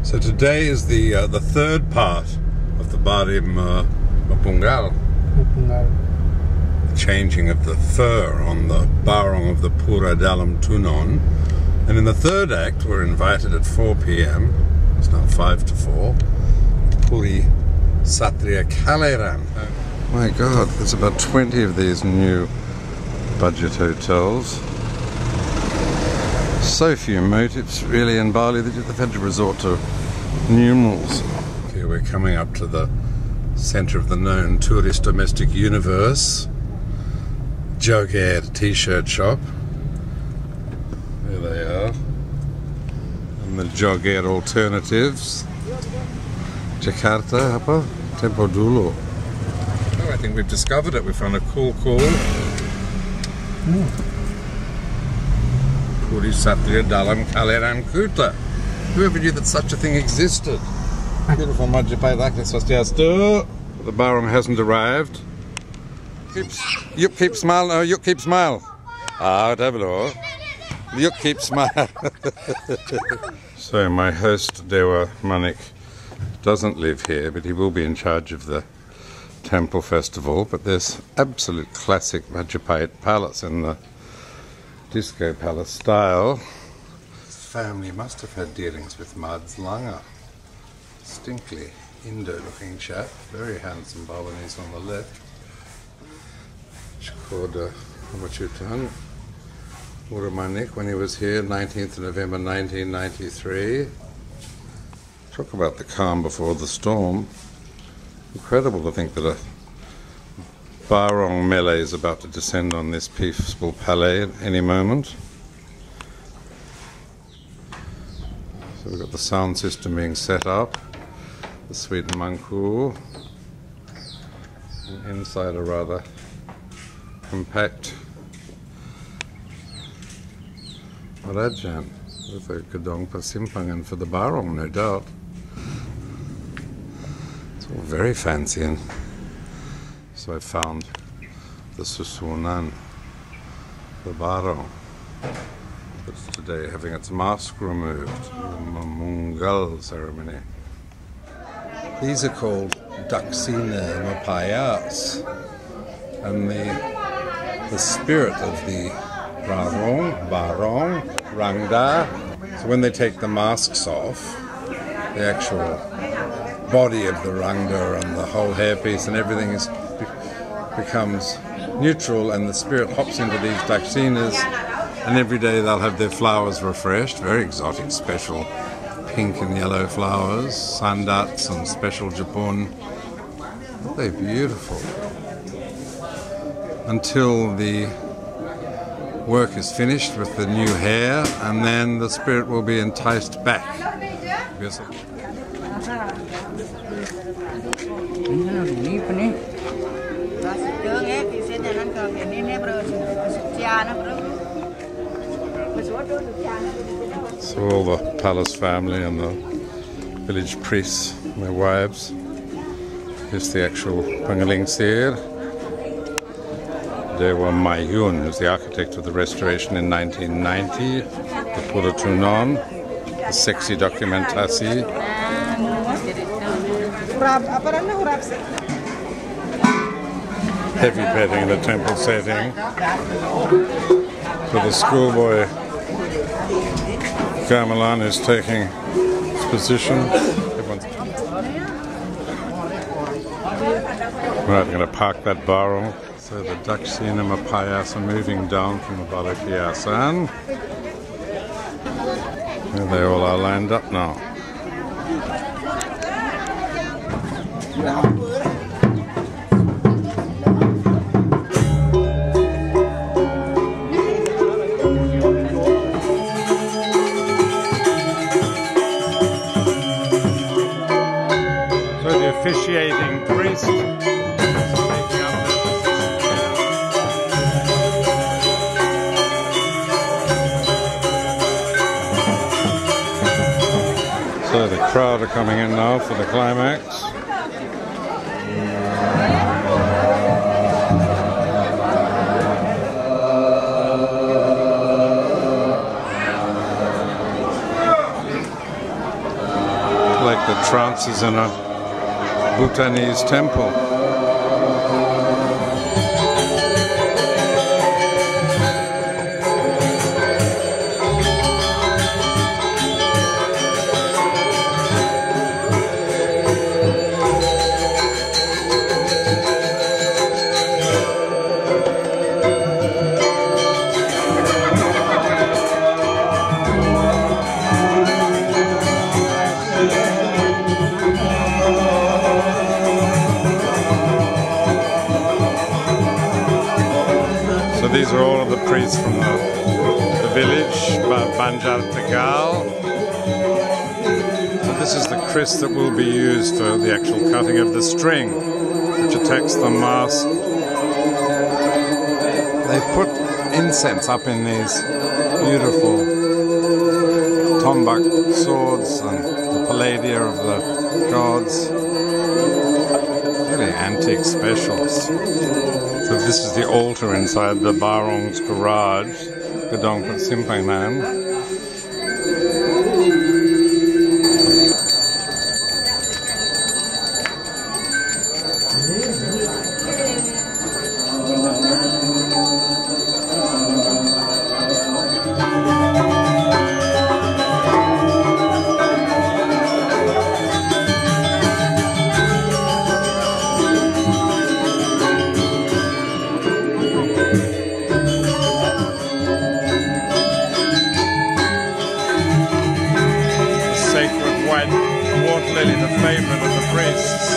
So today is the third part of the Munggel, the changing of the fur on the Barong of the Pura dalam Tunon. And in the third act, we're invited at 4 p.m. It's now 5 to 4. Puri, Satria, Kaleran. My God, there's about 20 of these new budget hotels. So few motives really in Bali that they've had to resort to numerals. Here we're coming up to the centre of the known tourist domestic universe. Jogair t-shirt shop. There they are. And the Jogair alternatives. Jakarta, apa? Tempo dulu. Oh, I think we've discovered it. We found a cool. Puri Satria dalam Kaleran Kuta. Whoever knew that such a thing existed? Beautiful Majapahit like this was just. The Barong hasn't arrived. You keep smile. No, you keep smile. Ah, Tapel. You keep smile. So my host Dewa Manik doesn't live here, but he will be in charge of the temple festival. But there's absolute classic Majapahit palace in the disco palace style. This family must have had dealings with Mads Langer. Distinctly Indo-looking chap, very handsome Balinese on the left. Which called Wachutan Uramanik when he was here, 19th of November 1993. Talk about the calm before the storm. Incredible to think that a Barong melee is about to descend on this peaceful palais at any moment. So we've got the sound system being set up, the sweet mangku, and inside a rather compact Rajan with a gedong persimpangan for the Barong, no doubt. It's all very fancy, and so I found the Susunan, the Barong, that's today having its mask removed, the Munggel ceremony. These are called Daksina Mapayas, and the spirit of the Barong, Rangda. So when they take the masks off, the actual body of the Rangda and the whole hairpiece and everything becomes neutral, and the spirit hops into these Daksinas, and every day they'll have their flowers refreshed, very exotic, special pink and yellow flowers, sandats and special japon. They're beautiful. Until the work is finished with the new hair, and then the spirit will be enticed back. So all the palace family and the village priests and their wives. Here's the actual Pemunggelan here. Dewa Mayun, who's the architect of the restoration in 1990. The Pura Tunon, the sexy documentasi. Heavy petting in the temple setting. So the schoolboy Gamelan is taking his position. Right, I'm going to park that Barong. So the Daksina Mapayas are moving down from the Balakiasan. And they all are lined up now. So the officiating priest So the crowd are coming in now for the climax. The trance is in a Bhutanese temple. These are all of the priests from the village, Banjar Tegal. So this is the kris that will be used for the actual cutting of the string, which attacks the mask. They put incense up in these beautiful tombak swords and the palladia of the gods. Really antique specials. So this is the altar inside the Barong's garage, Gedong Simpangnan. Clearly the favorite of the priests.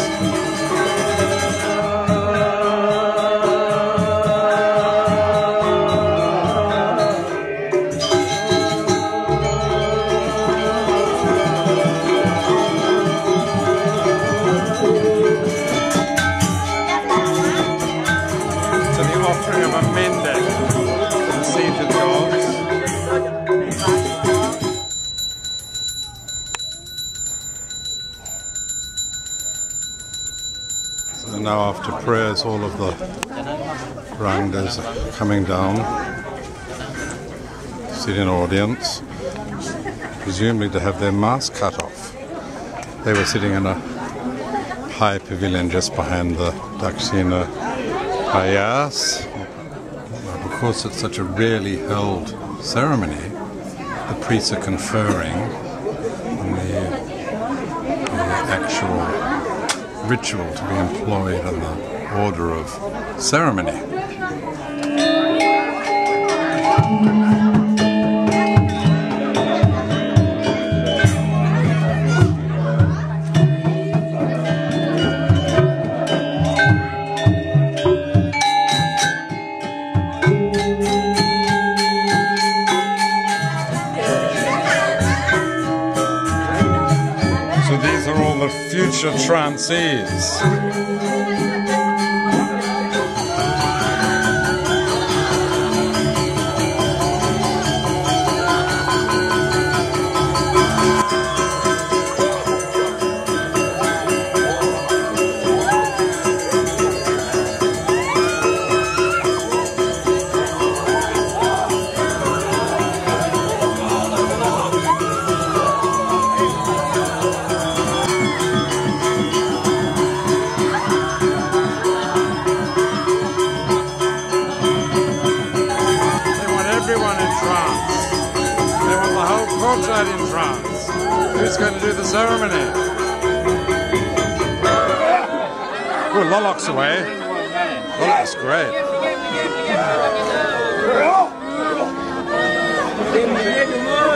So the offering of a mendek to the seated gods. Now after prayers, all of the Rangdas are coming down, sit in audience, presumably to have their mask cut off. They were sitting in a high pavilion just behind the Dakshina Payas. Because it's such a rarely held ceremony, the priests are conferring on the actual ritual to be employed in the order of ceremony. So these are all the future trancees. In trance. Who's going to do the ceremony? Oh, Lolok's away. Lolok's great.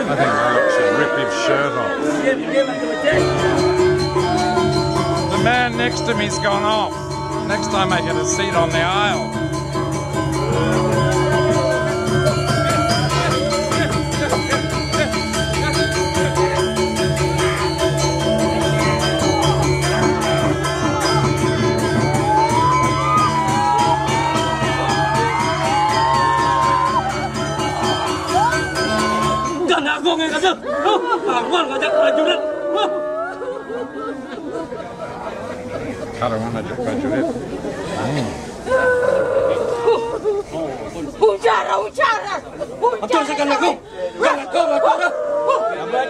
I think Lolok should rip his shirt off. The man next to me's gone off. Next time I get a seat on the aisle. Kaleran aja prajurit. Ucara. This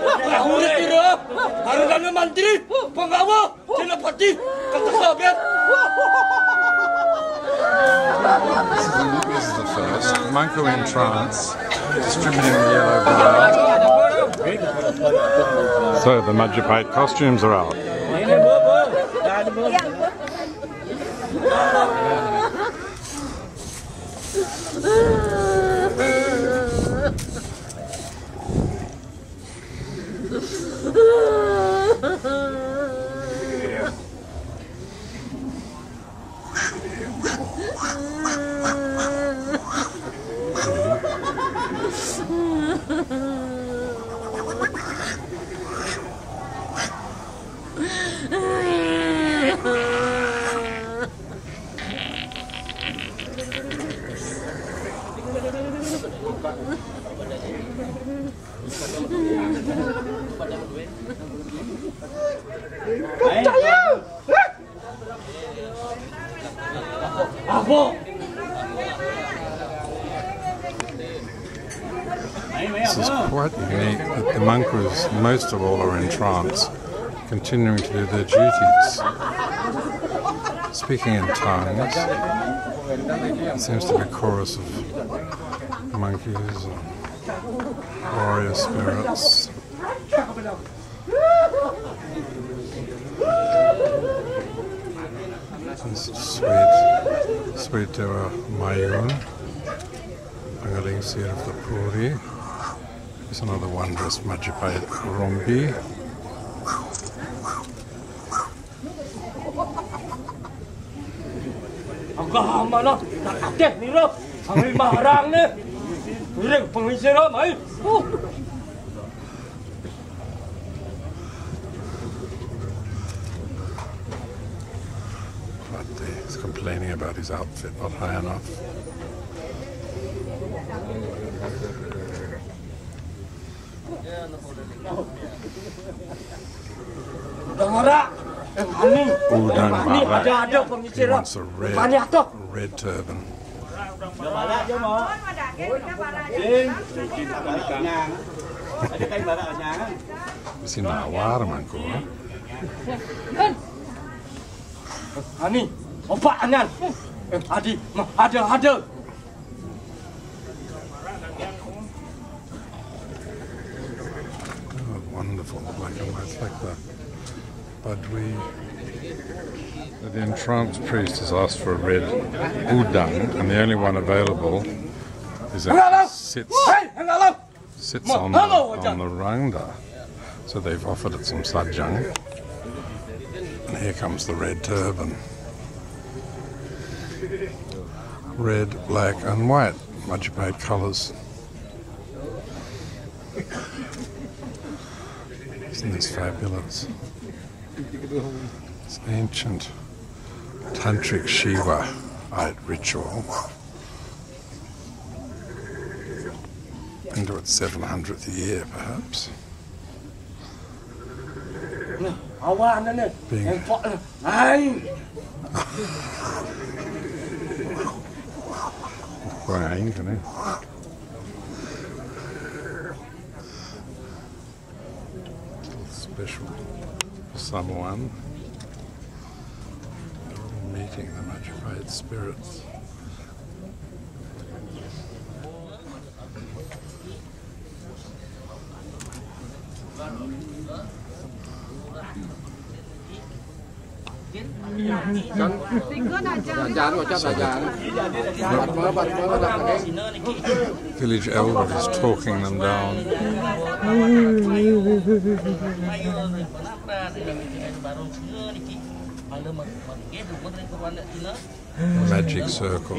is the first. Munggel in trance, distributing the yellow bar. So the Majapahit costumes are out. This is quite unique that the monkeys, most of all, are in trance, continuing to do their duties. Speaking in tongues, it seems to be a chorus of monkeys and warrior spirits. This is sweet Dewa Mayun, Pangaling seed of the Puri. There's another wondrous Majapahit Rombi. But he's complaining about his outfit not high enough. Udang Barak. He wants a red turban. Mesti nawar mangko. Ani, opak anan. Adi, ada. Wonderful black and white like that. Badwi. The entranced priest has asked for a red udang, and the only one available is that sits on the rangda. So they've offered it some sajang. And here comes the red turban. Red, black and white, Majapahit colours. Isn't this fabulous? It's ancient tantric Shiva-ite ritual into its 700th year, perhaps. Special for someone meeting the Majapahit spirits. Village elder is talking them down. Magic circle.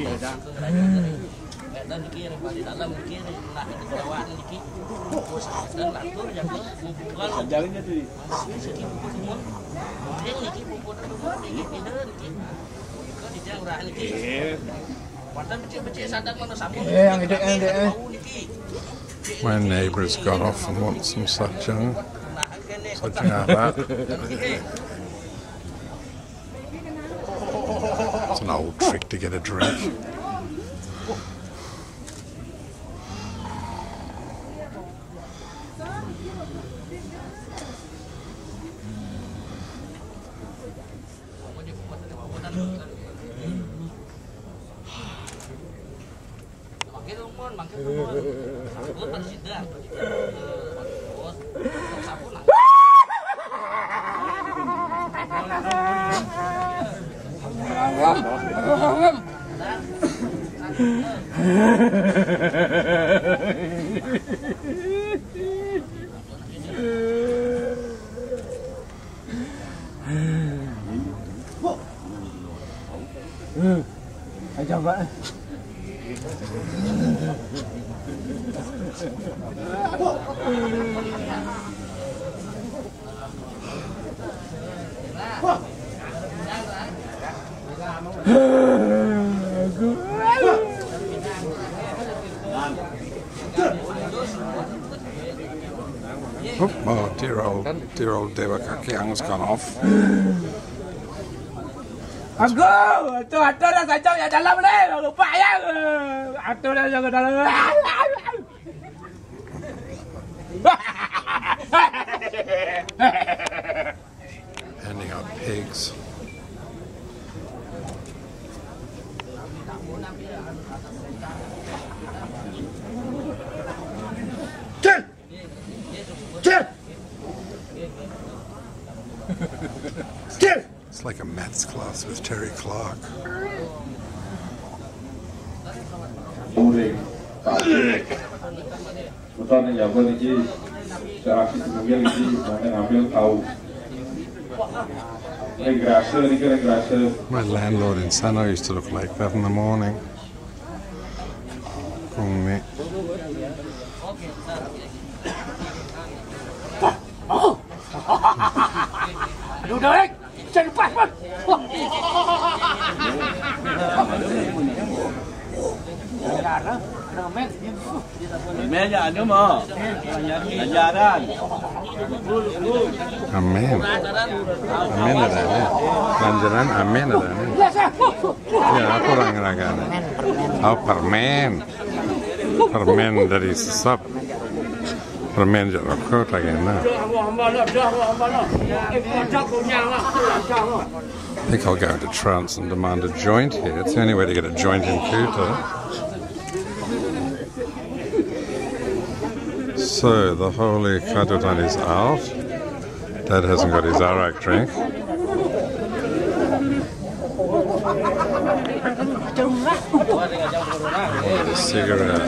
My neighbour's got off and wants some sajang. Sajang out that. It's an old trick to get a drink. Anh chào vậy. Oh, dear old Dewa Kakiang's gone off. Aku dah sajau ya dalam ni, lupa ya. Aku dah jaga dalam. Handing out pigs. Chill! Chill! Chill! It's like a maths class with Terry Clark. Puri, Kuta ni jaga lagi, cara kita Munggel lagi, mana ambil tahu. Ni grasa ni kena grasa. My landlord in Sano used to look like that in the morning. Aduh dah, jangan lepas pun. Meja ada mah, ajaran. Amin. Amin ada ni. Lanjaran amin ada ni. Ya, aku orang ragana. Oh, permen. Permen dari sesap. Permen jeruk kau lagi na. I think I'll go into trance and demand a joint here. It's the only way to get a joint in Kuta. So the holy Kaleran is out. Dad hasn't got his arak drink. A cigarette.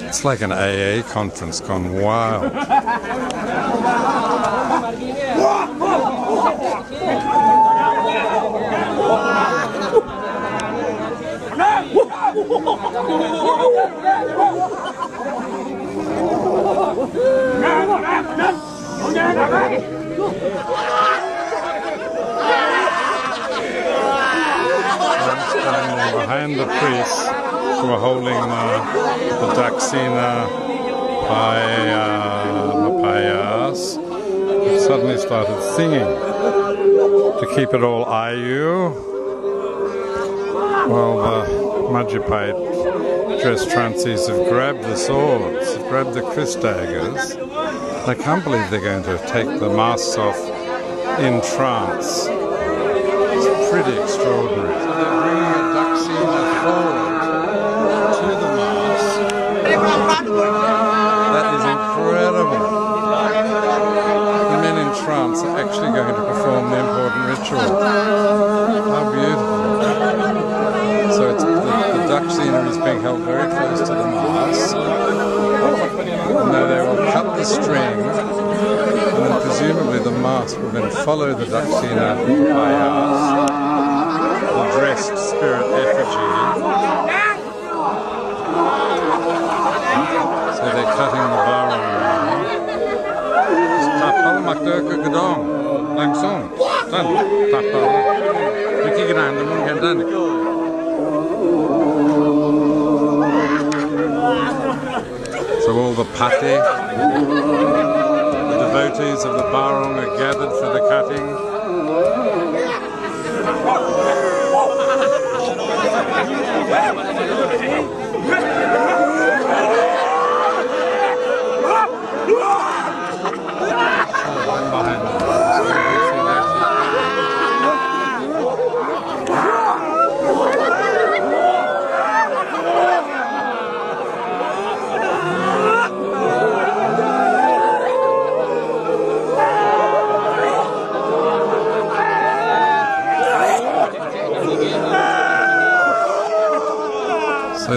It's like an AA conference gone wild. Behind the priests who are holding the Daksina Papayas, who suddenly started singing to keep it all Ayu. Well, the Majapahit dressed transies have grabbed the swords, have grabbed the Chris daggers. I can't believe they're going to take the masks off in trance. It's pretty extraordinary. So they're bringing a Daksina forward to the mast. That is incredible. The men in trance are actually going to perform the important ritual. How beautiful. So it's, the Daksina is being held very close to the mast. And now they will cut the string, and then presumably the mast will then follow the Daksina Papayas, the dressed spirit effigy. So they're cutting the Barong now. Tapel makdurka gedong, langsung, dan Tapel. Iki grande Munggel dan. So all the pate, the devotees of the Barong are gathered for the cutting.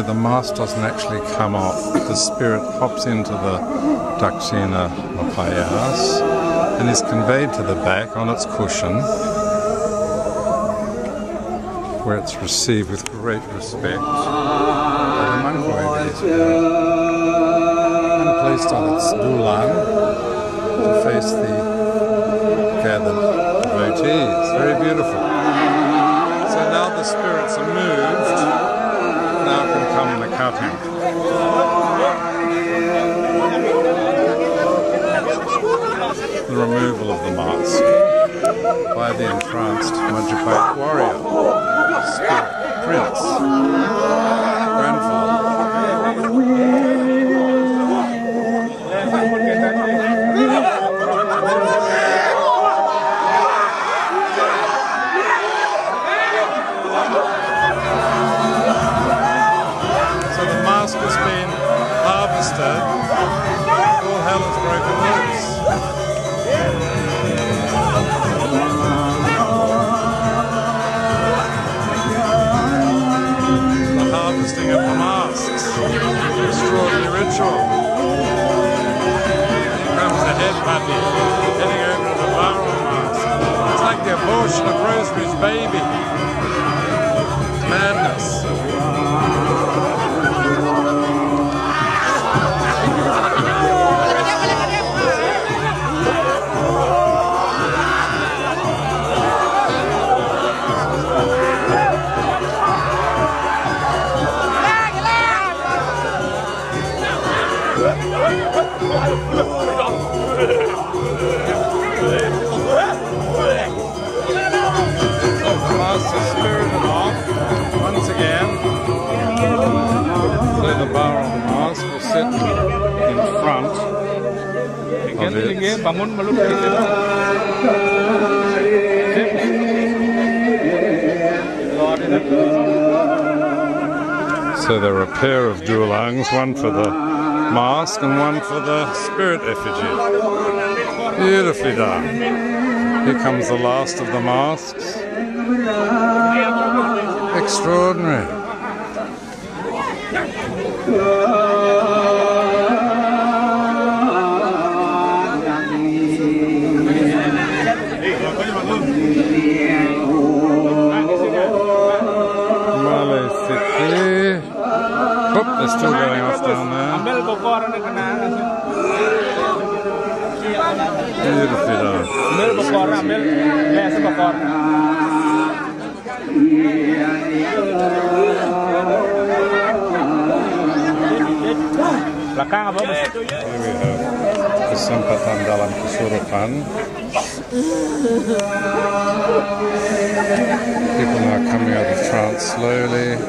So the mask doesn't actually come off. The spirit hops into the Dakshina Mapayas and is conveyed to the back on its cushion, where it's received with great respect by the Munggel and placed on its dulang to face the gathered devotees. Very beautiful. So now the spirits are moved. Now can come the cutting. The removal of the mask by the entranced Majapahit warrior, spirit, prince, grandfather. So the mask has been harvested. All hell has broken loose. Harvesting of the masks. Extraordinary ritual. Here comes the head puppy, heading over to the Barong mask. It's like the abortion of Rosemary's baby. Madness. The mask is spirited off once again. So the Barong mask will sit in front of it. So there are a pair of dulangs, one for the mask and one for the spirit effigy. Beautifully done. Here comes the last of the masks. Extraordinary. Oh, they're still going off down there. Beautifully done. Belakang apa? Here we have kesempatan dalam kesurupan. People now coming out of trance slowly.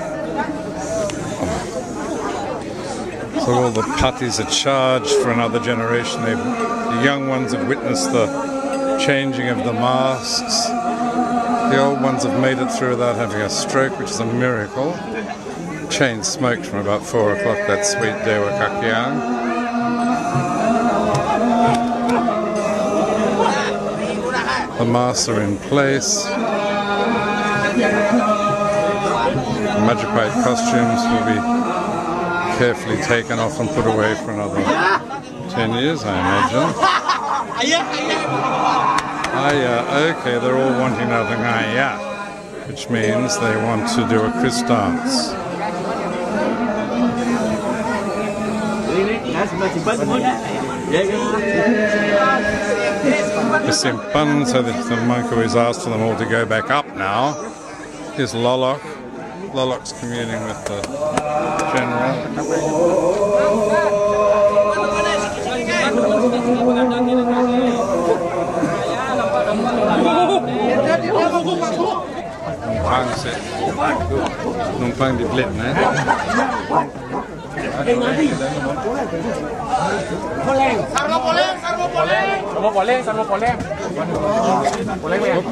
So all the putties are charged for another generation. The young ones have witnessed the changing of the masks. The old ones have made it through without having a stroke, which is a miracle. Chain smoked from about 4 o'clock, that sweet Dewa Kakyang. The masks are in place. The Majapahit costumes will be carefully taken off and put away for another 10 years, I imagine. Okay, they're all wanting another ngaya, which means they want to do a Chris dance. Simpan, so the monk who is asked them all to go back up now is Lolok. Lolok's communing with the general. Numpang di plate, né? Look,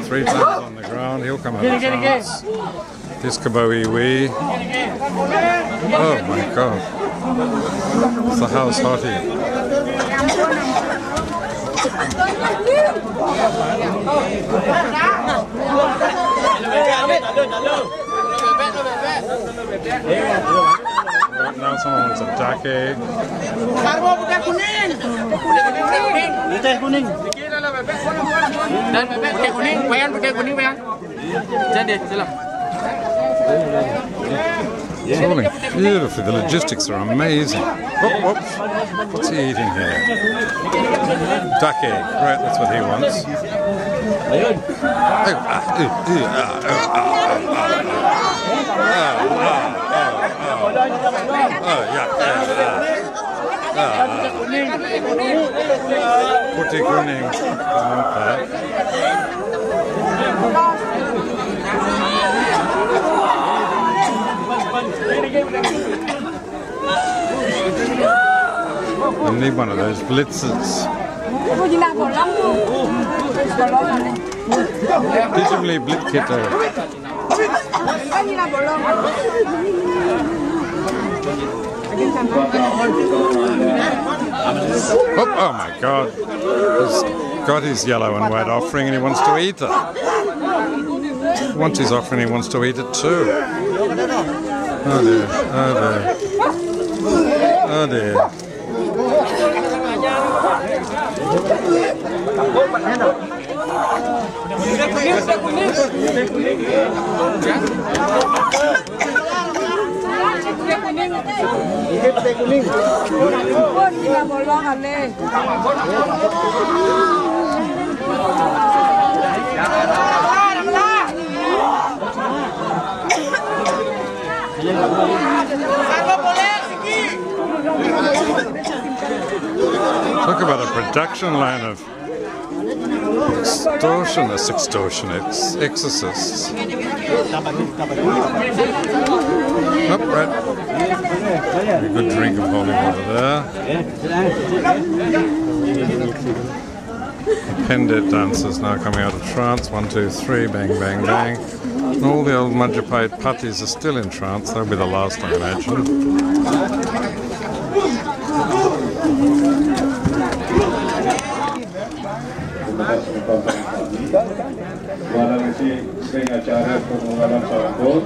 3 times on the ground, he'll come out of trance. Discaboiwi. Oh my god. It's the house hottie. now someone wants a duck egg. Teh kuning. Dan pakai kuning, pakai kuning. Jadi, silam. It's rolling beautifully. The logistics are amazing. Whoop. What's he eating here? Duck egg. Right, that's what he wants. Putih kuning. I need one of those blitzers. Visibly blitzkito. Oh my God. He's got his yellow and white offering and he wants to eat it. Once he's offering, he wants to eat it too. Oh dear, oh dear. Oh dear. Talk about a production line of extortionists, exorcists. Up, right. A good drink of holy water there. Pendant dancers now coming out of trance. 1, 2, 3, bang, bang, bang. And all the old Majapahit patties are still in trance. They'll be the last, I imagine. Pemunggelan Barong,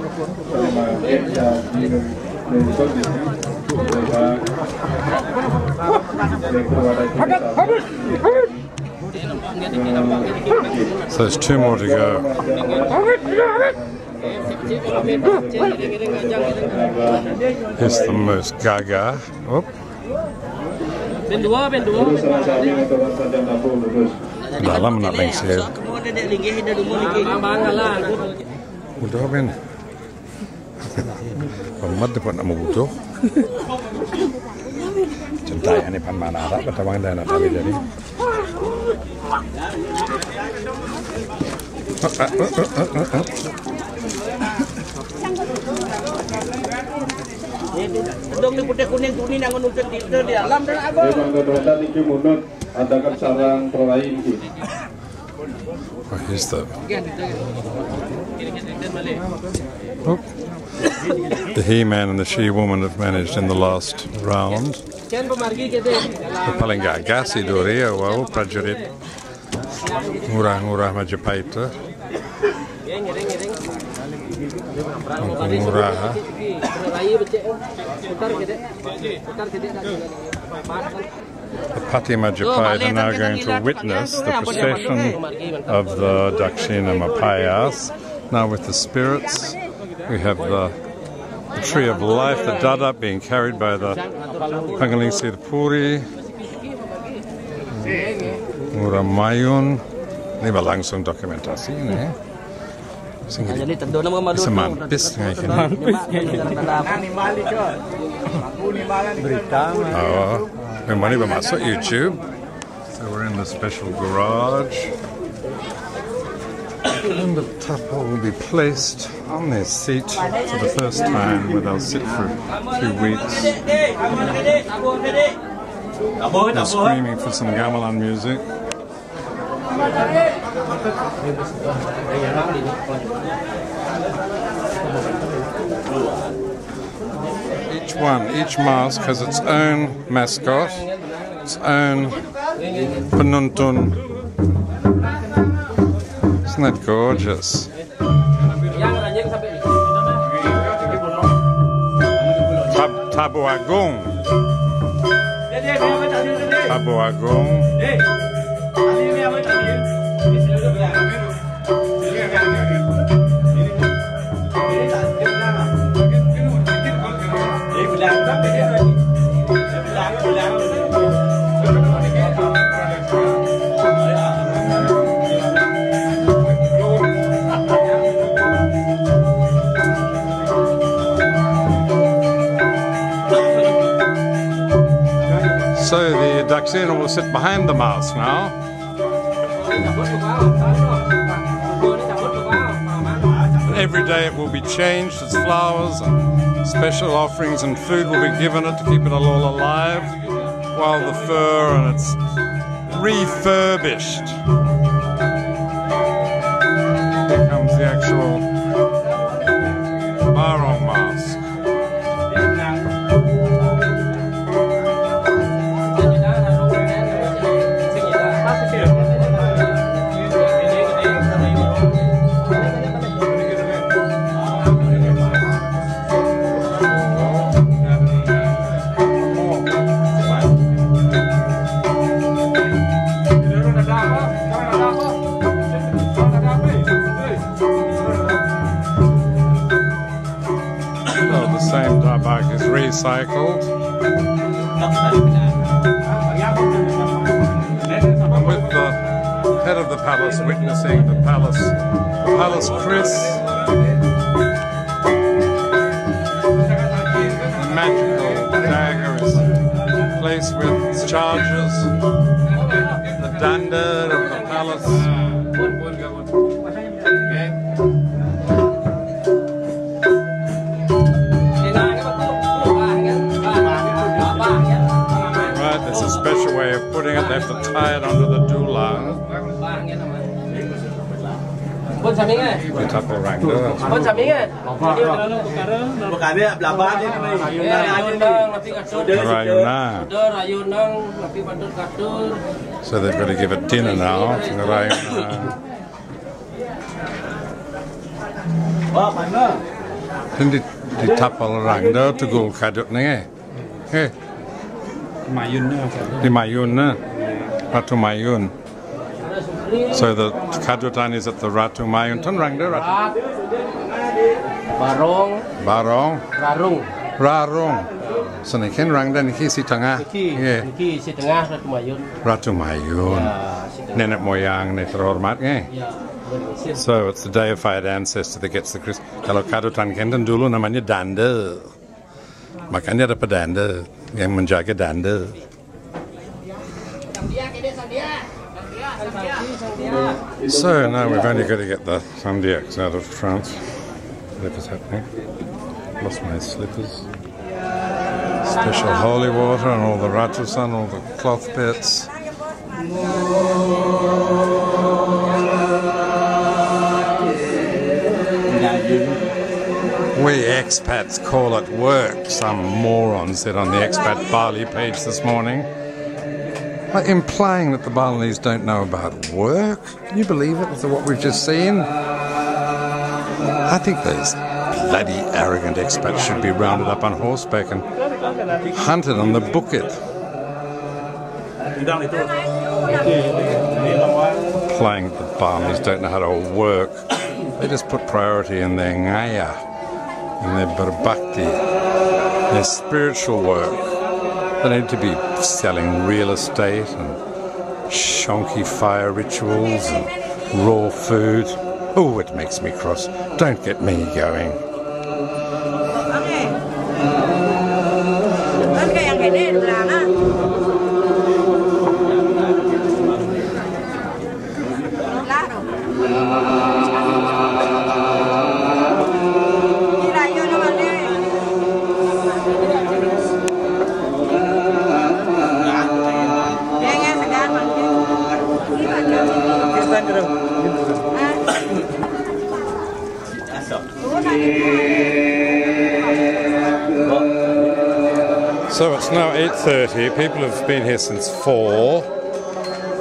So there's 2 more to go. Here's the most gaga. Oh. Dalam nak lengser. Udah ben. Pemat dapat nak butuh. Cintai ini pan mana ada, betawang dah nak tahu jadi. Dong ni putih kuning nak nonton di dalam dan apa? Memang iki munut adakan sarang perlain iki. Oh, here's the. Oh. The he-man and the she-woman have managed in the last round. The paling gagasi doria wow prajurit murah-murah Majapahit. Murah. The Pati Majapahit are now going to witness the procession of the Dakshina Mapayas. Now with the spirits, we have the tree of life, the Dadap, being carried by the Pemunggelan Puri. Muramayun. Ini langsung dokumentasi ini. Bisa mampis dengan oh, memang ini bermasuk YouTube. So we're in the special garage. And the Tapel will be placed on their seat for the first time, where they'll sit for 2 weeks. They're screaming for some gamelan music. Each mask has its own mascot, its own penuntun. Isn't that gorgeous? Tabu Agung. Tabu Agung. So the Daxina will sit behind the mast now. And every day it will be changed, its flowers and special offerings and food will be given it to keep it all alive, while the fur and it's refurbished. Here comes the actual Barong mask. Recycled. And with the head of the palace witnessing the palace Chris, the magical dagger is placed with its charges, the dandard of the palace. There's a special way of putting it. They have to tie it onto the dulang. The Tapel Rangda. So they've got to give it dinner now. The Tapel Rangda to go kadut ni. Hey. Di Mayun, Ratu Mayun. So the kadutan is at the Ratu Mayun. Tan Rangda Ratu. Barong. Rarung. So ni ken Rangda ni ki si tengah. Niki si tengah Ratu Mayun. Nenek moyang ni terhormat nge. So it's the deified ancestor that gets the Christ. Kalau kadutan kenten dulu namanya danda. Makanya ada pedanda yang menjaga danda. So now we've only got to get the sandiaks out of France. Whatever's happening. Lost my slippers. Special holy water and all the ratusan, all the cloth bits. We expats call it work, some moron said on the expat Bali page this morning. Like implying that the Balinese don't know about work. Can you believe it after what we've just seen? I think those bloody arrogant expats should be rounded up on horseback and hunted on the bukit. Implying that the Balinese don't know how to work. They just put priority in their ngaya, in their berbakti, their spiritual work. They need to be selling real estate and shonky fire rituals and raw food. Oh, it makes me cross. Don't get me going. So it's now 8:30. People have been here since 4.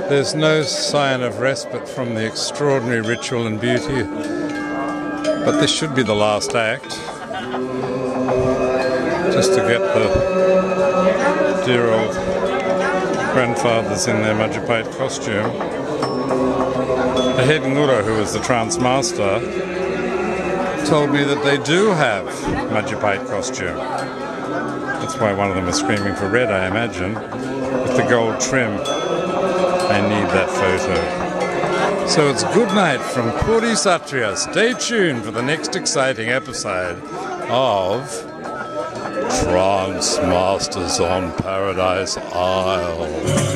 There's no sign of respite from the extraordinary ritual and beauty, but this should be the last act. just to get the dear old grandfathers in their Majapahit costume. The head ngura, who was the trance master, told me that they do have Majapahit costume. That's why one of them is screaming for red, I imagine. With the gold trim. I need that photo. So it's good night from Puri, Satria. Stay tuned for the next exciting episode of Trance Masters on Paradise Isle.